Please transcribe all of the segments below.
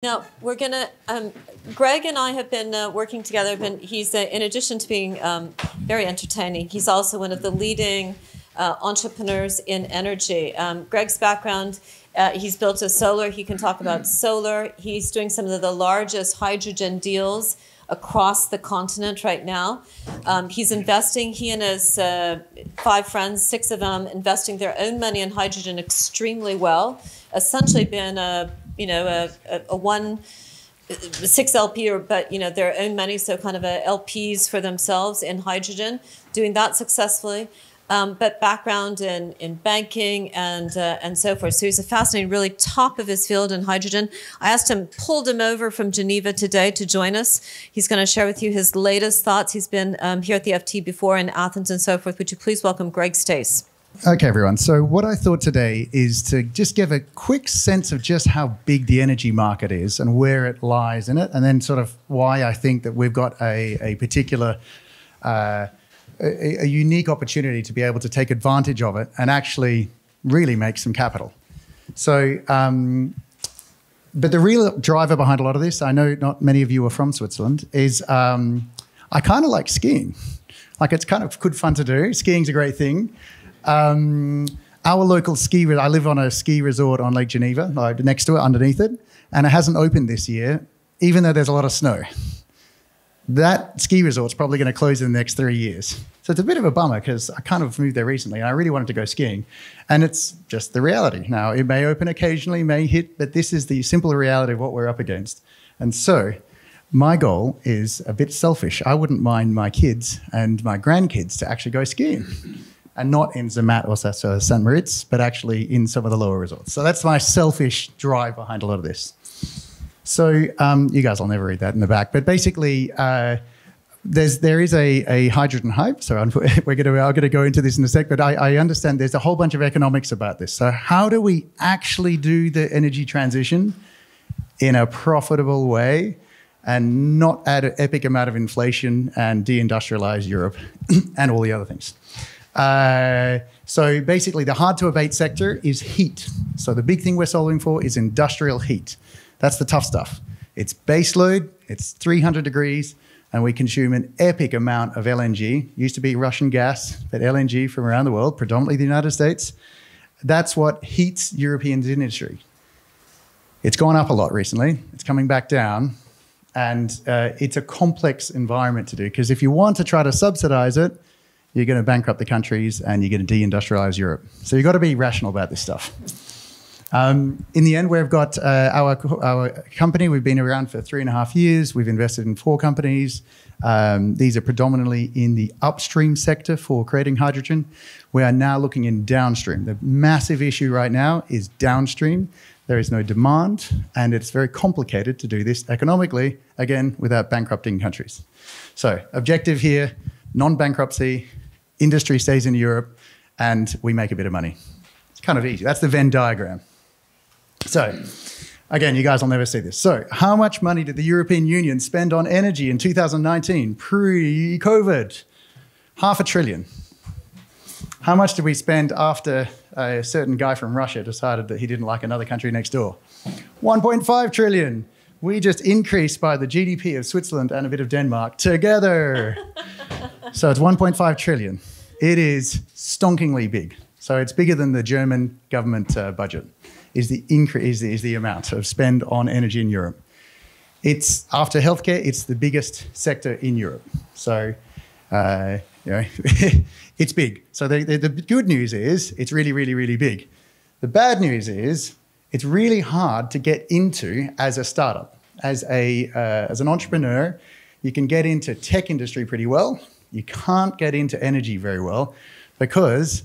Now, we're going to, Greg and I have been working together. He's, in addition to being very entertaining, he's also one of the leading entrepreneurs in energy. Greg's background, he's built a solar. He can talk about solar. He's doing some of the largest hydrogen deals across the continent right now. He's investing, he and his 5 friends, 6 of them, investing their own money in hydrogen extremely well. Essentially been a 6 LP, but their own money, so kind of LPs for themselves in hydrogen, doing that successfully. But background in banking and so forth. So he's a fascinating, really top of his field in hydrogen. I asked him, pulled him over from Geneva today to join us. He's going to share with you his latest thoughts. He's been here at the FTE before in Athens and so forth. Would you please welcome Greg Stace? Okay, everyone. So what I thought today is to just give a quick sense of just how big the energy market is and where it lies in it, and then sort of why I think that we've got a particular a unique opportunity to be able to take advantage of it and actually really make some capital. So, but the real driver behind a lot of this, I know not many of you are from Switzerland, is I kind of like skiing. Like, it's kind of good fun to do. Skiing's a great thing. Our local I live on a ski resort on Lake Geneva, like next to it, underneath it, and it hasn't opened this year, even though there's a lot of snow. That ski resort's probably going to close in the next 3 years. So it's a bit of a bummer because I kind of moved there recently and I really wanted to go skiing. And it's just the reality. Now, it may open occasionally, may hit, but this is the simple reality of what we're up against. And so my goal is a bit selfish. I wouldn't mind my kids and my grandkids to actually go skiing. And not in Zermatt or St. Moritz, but actually in some of the lower resorts. So that's my selfish drive behind a lot of this. So you guys will never read that in the back, but basically there is a hydrogen hype. So I'm going to go into this in a sec, but I understand there's a whole bunch of economics about this. So how do we actually do the energy transition in a profitable way and not add an epic amount of inflation and deindustrialize Europe and all the other things? So basically the hard to abate sector is heat. So the big thing we're solving for is industrial heat. That's the tough stuff. It's base load, it's 300 degrees, and we consume an epic amount of LNG. Used to be Russian gas, but LNG from around the world, predominantly the United States. That's what heats European industry. It's gone up a lot recently. It's coming back down. And it's a complex environment to do, because if you want to try to subsidize it, you're going to bankrupt the countries and you're going to deindustrialize Europe. So you've got to be rational about this stuff. In the end, we've got our company. We've been around for 3.5 years. We've invested in 4 companies. These are predominantly in the upstream sector for creating hydrogen. We are now looking in downstream. The massive issue right now is downstream. There is no demand, and it's very complicated to do this economically, again, without bankrupting countries. So objective here, non-bankruptcy, industry stays in Europe, and we make a bit of money. It's kind of easy. That's the Venn diagram. So, again, you guys will never see this. So, how much money did the European Union spend on energy in 2019, pre-COVID? $500 billion. How much did we spend after a certain guy from Russia decided that he didn't like another country next door? $1.5 trillion. We just increased by the GDP of Switzerland and a bit of Denmark together. So it's 1.5 trillion. It is stonkingly big. So it's bigger than the German government budget, is the amount of spend on energy in Europe. It's, after healthcare, it's the biggest sector in Europe. So, it's big. So the good news is it's really, really, really big. The bad news is it's really hard to get into as a startup. As an entrepreneur, you can get into tech industry pretty well. You can't get into energy very well because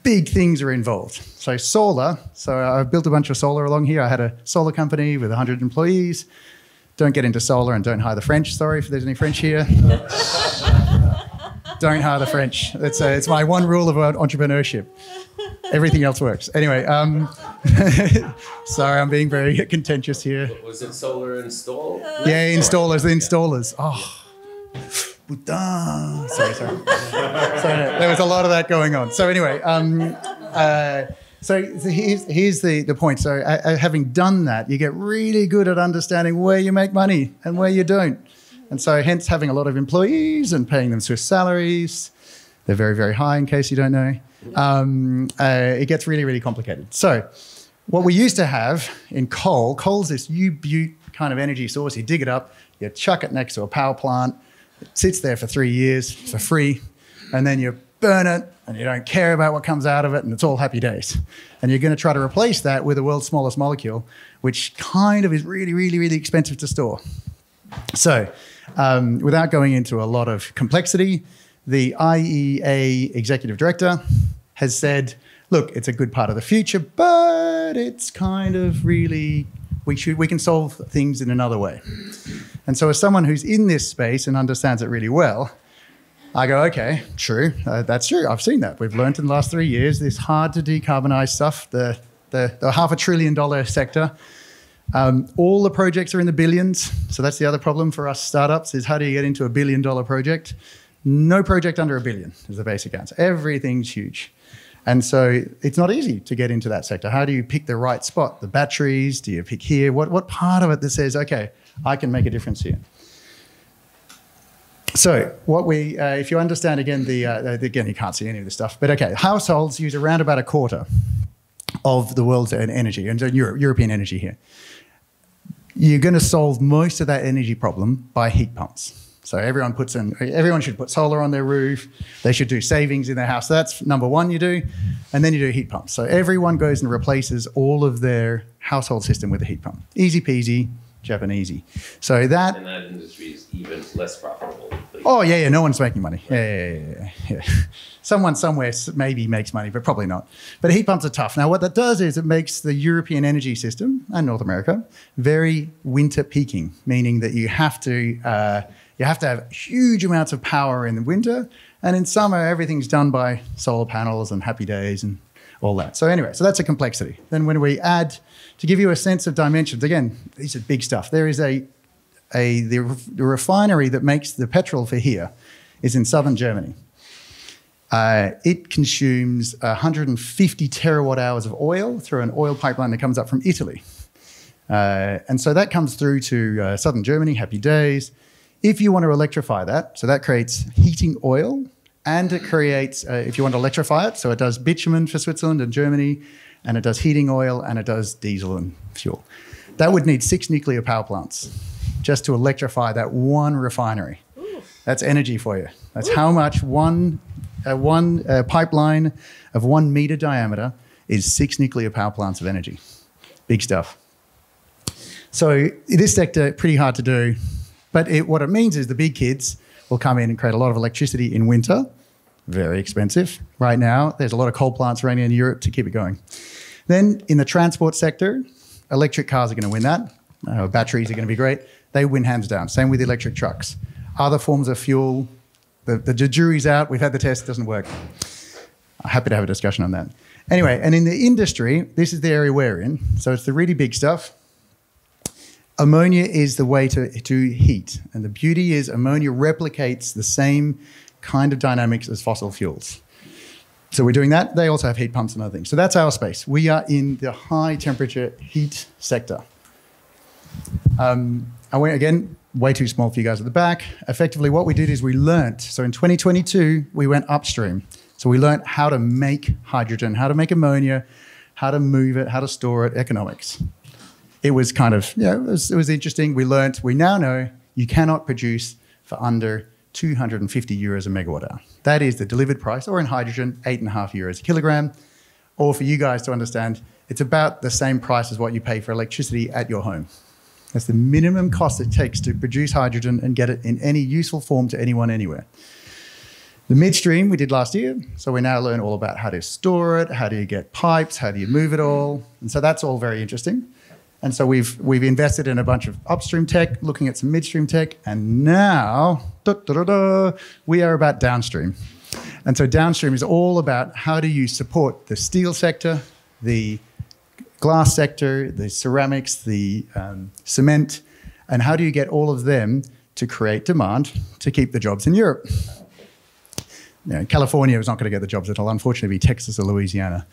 big things are involved. So solar, so I've built a bunch of solar along here. I had a solar company with 100 employees. Don't get into solar and don't hire the French. Sorry if there's any French here. Don't hire the French. It's my one rule of entrepreneurship. Everything else works. Anyway, sorry, I'm being very contentious here. Was it solar install? Yeah, installers. Oh, putain. Sorry. So there was a lot of that going on. So anyway, So here's the point. So having done that, you get really good at understanding where you make money and where you don't. And so hence having a lot of employees and paying them Swiss salaries. They're very, very high in case you don't know. It gets really, really complicated. So what we used to have in coal's this U-Butte kind of energy source. You dig it up, you chuck it next to a power plant. It sits there for 3 years for free. And then you burn it and you don't care about what comes out of it and it's all happy days. And you're going to try to replace that with the world's smallest molecule, which kind of is really, really, really expensive to store. So without going into a lot of complexity, the IEA executive director has said, look, it's a good part of the future, but it's kind of really, we can solve things in another way. And so as someone who's in this space and understands it really well, I go, okay, true, that's true. I've seen that. We've learned in the last 3 years this hard to decarbonize stuff, the $500 billion sector. All the projects are in the billions. So that's the other problem for us startups is how do you get into $1 billion project? No project under $1 billion is the basic answer. Everything's huge. And so it's not easy to get into that sector. How do you pick the right spot? The batteries, do you pick here? What part of it that says, okay, I can make a difference here? So what if you understand again, again, you can't see any of this stuff, but okay, households use around about a quarter of the world's energy, and European energy here. You're going to solve most of that energy problem by heat pumps. So everyone should put solar on their roof. They should do savings in their house. So that's number one you do. And then you do heat pumps. So everyone goes and replaces all of their household system with a heat pump. Easy peasy, Japanesey. So that... And that industry is even less profitable. Oh, yeah, no one's making money. Yeah. Someone somewhere maybe makes money, but probably not. But heat pumps are tough. Now, what that does is it makes the European energy system, and North America, very winter peaking, meaning that you have to have huge amounts of power in the winter, and in summer, everything's done by solar panels and happy days and all that. So anyway, so that's a complexity. Then when we add, to give you a sense of dimensions, again, these are big stuff. There is the refinery that makes the petrol for here is in southern Germany. It consumes 150 terawatt hours of oil through an oil pipeline that comes up from Italy. And so that comes through to southern Germany, happy days. If you want to electrify that, so that creates heating oil, and it creates, if you want to electrify it, so it does bitumen for Switzerland and Germany, and it does heating oil, and it does diesel and fuel. That would need 6 nuclear power plants just to electrify that one refinery. Ooh. That's energy for you. That's how much one pipeline of 1 meter diameter is 6 nuclear power plants of energy. Big stuff. So this sector, pretty hard to do. But what it means is the big kids will come in and create a lot of electricity in winter. Very expensive. Right now, there's a lot of coal plants running in Europe to keep it going. Then in the transport sector, electric cars are going to win that. Batteries are going to be great. They win hands down. Same with electric trucks. Other forms of fuel, the jury's out. We've had the test. It doesn't work. I'm happy to have a discussion on that. Anyway, and in the industry, this is the area we're in. So it's the really big stuff. Ammonia is the way to heat. And the beauty is ammonia replicates the same kind of dynamics as fossil fuels. So we're doing that. They also have heat pumps and other things. So that's our space. We are in the high temperature heat sector. Again, way too small for you guys at the back. Effectively, what we did is we learnt. So in 2022, we went upstream. So we learnt how to make hydrogen, how to make ammonia, how to move it, how to store it, economics. It was kind of, it was interesting. We now know you cannot produce for under 250 euros a megawatt hour. That is the delivered price, or in hydrogen, 8.5 euros a kilogram. Or for you guys to understand, it's about the same price as what you pay for electricity at your home. That's the minimum cost it takes to produce hydrogen and get it in any useful form to anyone, anywhere. The midstream we did last year, so we now learn all about how to store it, how do you get pipes, how do you move it all. And so that's all very interesting. And so we've invested in a bunch of upstream tech, looking at some midstream tech, and now we are about downstream. And so downstream is all about how do you support the steel sector, the glass sector, the ceramics, the cement, and how do you get all of them to create demand to keep the jobs in Europe? California is not going to get the jobs. It'll unfortunately be Texas or Louisiana,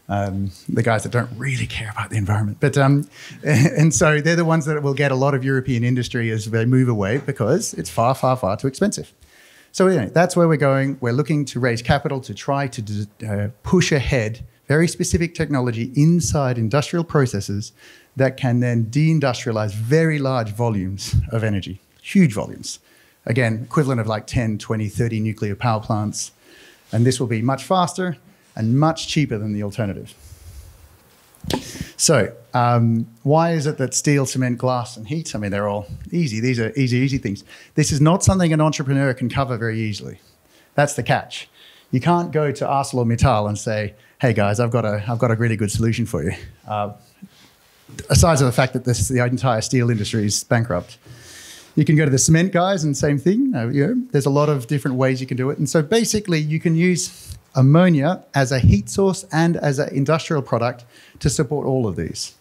the guys that don't really care about the environment. But and so they're the ones that will get a lot of European industry as they move away because it's far, far, far too expensive. So anyway, that's where we're going. We're looking to raise capital to try to push ahead very specific technology inside industrial processes that can then deindustrialize very large volumes of energy, huge volumes. Again, equivalent of like 10, 20, 30 nuclear power plants. And this will be much faster and much cheaper than the alternative. So why is it that steel, cement, glass, and heat, I mean, they're all easy. These are easy things. This is not something an entrepreneur can cover very easily. That's the catch. You can't go to ArcelorMittal and say, hey guys, I've got a really good solution for you. Aside from the fact that the entire steel industry is bankrupt. You can go to the cement guys and same thing. There's a lot of different ways you can do it. And so basically you can use ammonia as a heat source and as an industrial product to support all of these.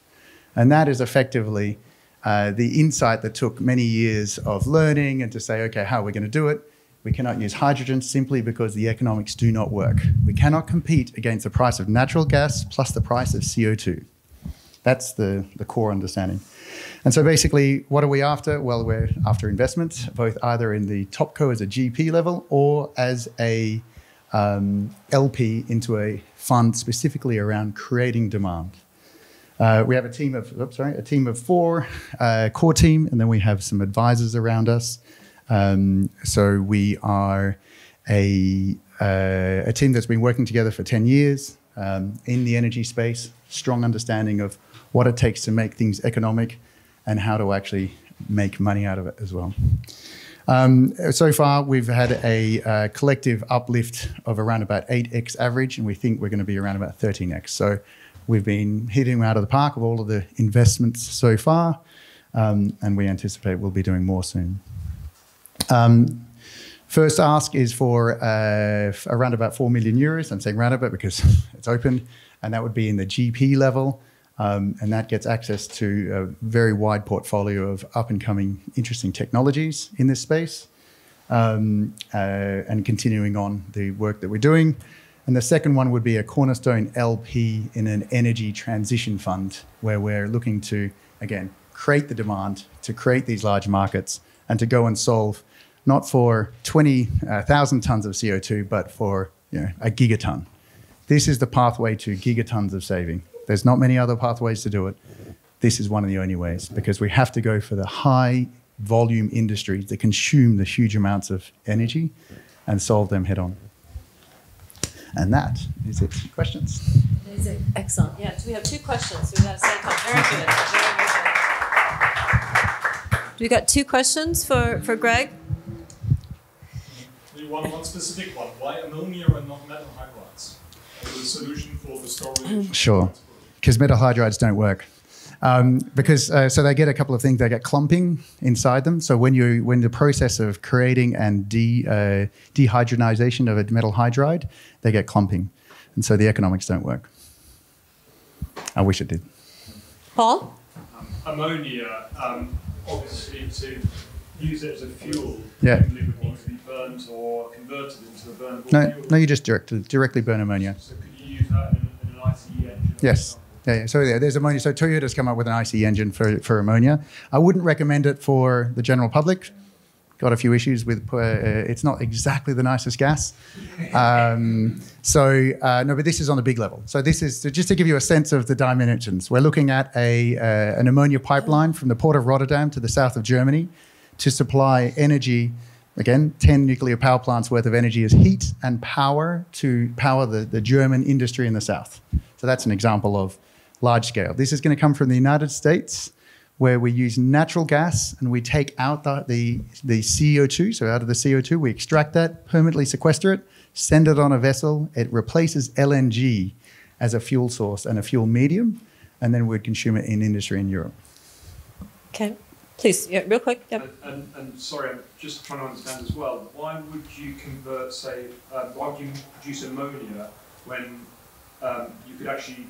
And that is effectively the insight that took many years of learning and to say, okay, how are we going to do it? We cannot use hydrogen simply because the economics do not work. We cannot compete against the price of natural gas plus the price of CO2. That's the core understanding. And so basically, what are we after? Well, we're after investment, both either in the topco as a GP level or as a LP into a fund specifically around creating demand. We have a team of 4, core team, and then we have some advisors around us. So we are a team that's been working together for 10 years in the energy space, strong understanding of what it takes to make things economic and how to actually make money out of it as well. So far, we've had a collective uplift of around about 8x average, and we think we're going to be around about 13x. So we've been hitting out of the park of all of the investments so far, and we anticipate we'll be doing more soon. First ask is for around about 4 million euros. I'm saying round about because it's open, and that would be in the GP level. And that gets access to a very wide portfolio of up-and-coming interesting technologies in this space and continuing on the work that we're doing. And the second one would be a cornerstone LP in an energy transition fund where we're looking to, again, create the demand, to create these large markets and to go and solve not for 20,000 tons of CO2, but for a gigaton. This is the pathway to gigatons of saving. There's not many other pathways to do it. This is one of the only ways because we have to go for the high volume industries that consume the huge amounts of energy and solve them head on. And that is it. Questions? Amazing. Excellent. Yeah, we have 2 questions. We've got a second time. Very good. Very good. Do we got 2 questions for Greg? One specific one. Why ammonia and not metal hydrides? As a solution for the storage? Sure. Because metal hydrides don't work. So they get a couple of things. They get clumping inside them. So when the process of creating and dehydrogenization of a metal hydride, they get clumping. And so the economics don't work. I wish it did. Paul? Ammonia, obviously to use it as a fuel, yeah. It would need to be burnt or converted into a burnable fuel. No, you just directly burn ammonia. So could you use that in an ICE engine? Yes. Yeah. So there's ammonia. So Toyota's come up with an ICE engine for ammonia. I wouldn't recommend it for the general public. Got a few issues with it's not exactly the nicest gas. No, but this is on a big level. So this is just to give you a sense of the dimensions. We're looking at an ammonia pipeline from the port of Rotterdam to the south of Germany to supply energy. Again, 10 nuclear power plants worth of energy as heat and power to power the German industry in the south. So that's an example of large scale. This is going to come from the United States, where we use natural gas and we take out the CO2. So out of the CO2, we extract that, permanently sequester it, send it on a vessel. It replaces LNG as a fuel source and a fuel medium, and then we'd consume it in industry in Europe. Okay. Please, yeah, real quick. Yep. And sorry, I'm just trying to understand as well. Why would you convert, say, why would you produce ammonia when you could actually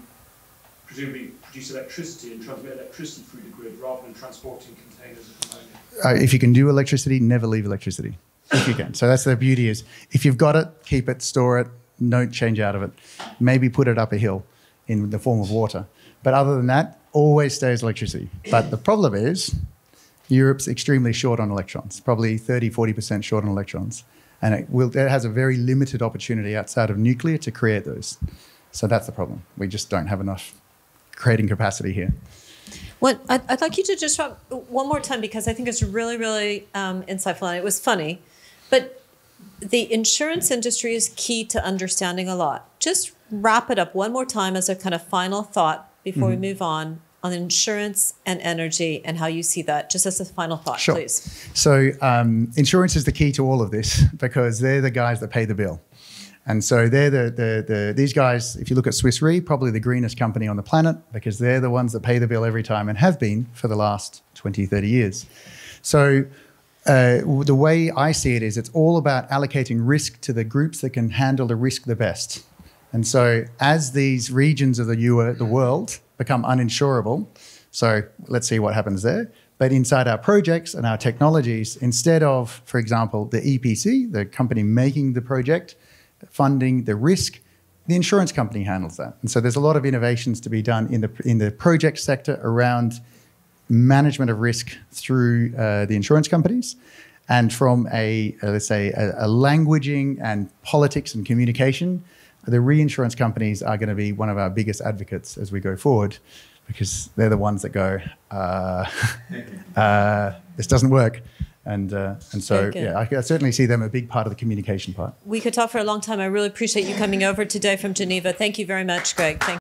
presumably produce electricity and transmit electricity through the grid rather than transporting containers of ammonia? If you can do electricity, never leave electricity. if you can. So that's the beauty is if you've got it, keep it, store it, don't change out of it. Maybe put it up a hill in the form of water. But other than that, always stays electricity. But the problem is Europe's extremely short on electrons, probably 30, 40% short on electrons. And it has a very limited opportunity outside of nuclear to create those. So that's the problem. We just don't have enough creating capacity here. Well, I'd like you to just talk one more time because I think it's really, really insightful and it was funny. But the insurance industry is key to understanding a lot. Just wrap it up one more time as a kind of final thought before we move on insurance and energy and how you see that, just as a final thought, Sure. please. So insurance is the key to all of this because they're the guys that pay the bill. And so they're these guys, if you look at Swiss Re, probably the greenest company on the planet because they're the ones that pay the bill every time and have been for the last 20, 30 years. So the way I see it is it's all about allocating risk to the groups that can handle the risk the best. And so as these regions of the world become uninsurable, so let's see what happens there. But inside our projects and our technologies, instead of, for example, the EPC, the company making the project, funding the risk, the insurance company handles that. And so there's a lot of innovations to be done in the project sector around management of risk through the insurance companies. And from let's say, a languaging and politics and communication, the reinsurance companies are going to be one of our biggest advocates as we go forward because they're the ones that go, this doesn't work. And so, yeah, I certainly see them a big part of the communication part. We could talk for a long time. I really appreciate you coming over today from Geneva. Thank you very much, Greg. Thank